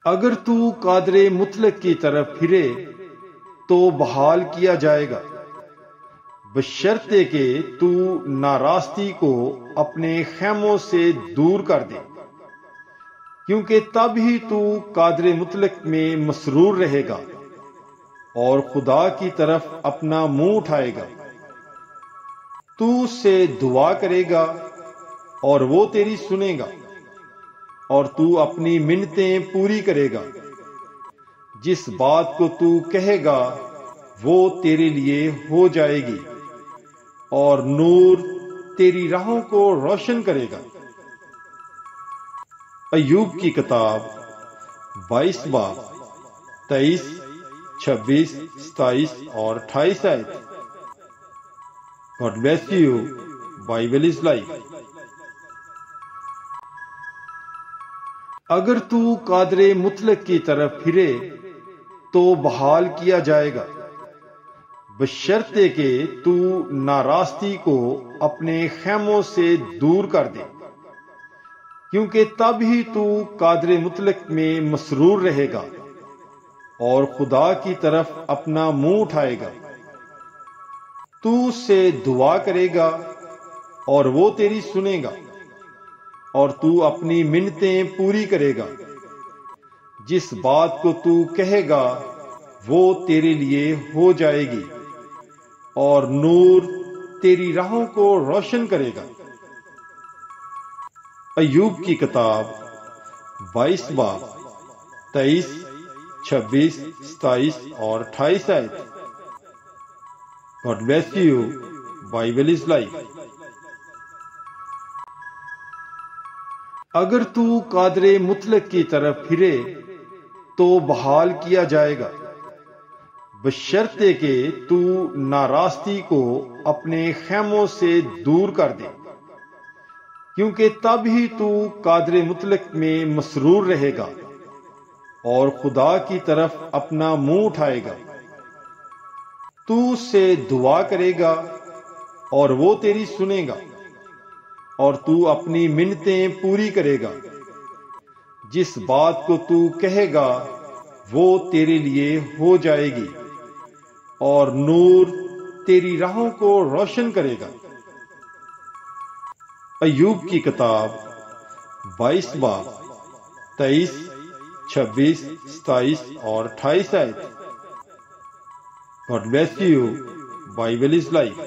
اگر تو قادر مطلق کی طرف پھرے تو بحال کیا جائے گا، بشرطے کہ تو ناراستی کو اپنے خیموں سے دور کر دے، کیونکہ تب ہی تو قادر مطلق میں مسرور رہے گا اور خدا کی طرف اپنا منہ اٹھائے گا۔ تو اس سے دعا کرے گا اور وہ تیری سنے گا، اور تو اپنی منتیں پوری کرے گا۔ جس بات کو تو کہے گا وہ تیرے لیے ہو جائے گی، اور نور تیری راہوں کو روشن کرے گا۔ ایوب کی کتاب 22 باب 23، 26، 27 اور 28 آیت۔ God bless you. Bible is life. اگر تو قادر مطلق کی طرف پھرے تو بحال کیا جائے گا، بشرطے کہ تو ناراستی کو اپنے خیموں سے دور کر دے، کیونکہ تب ہی تو قادر مطلق میں مسرور رہے گا اور خدا کی طرف اپنا منہ اٹھائے گا۔ تو اس سے دعا کرے گا اور وہ تیری سنے گا، اور تو اپنی منتیں پوری کرے گا۔ جس بات کو تو کہے گا وہ تیرے لیے ہو جائے گی، اور نور تیری راہوں کو روشن کرے گا۔ ایوب کی کتاب 22 باب 23، 26، 27 اور 28 آیت۔ God bless you. Bible is life. اگر تو قادر مطلق کی طرف پھرے تو بحال کیا جائے گا، بشرطے کہ تو ناراستی کو اپنے خیموں سے دور کر دے، کیونکہ تب ہی تو قادر مطلق میں مسرور رہے گا اور خدا کی طرف اپنا منہ اٹھائے گا۔ تو اس سے دعا کرے گا اور وہ تیری سنے گا، اور تو اپنی منتیں پوری کرے گا۔ جس بات کو تو کہے گا وہ تیرے لیے ہو جائے گی، اور نور تیری راہوں کو روشن کرے گا۔ ایوب کی کتاب 22 باب 23، 26، 27 اور 28 آیت۔ God bless you. Bible is life.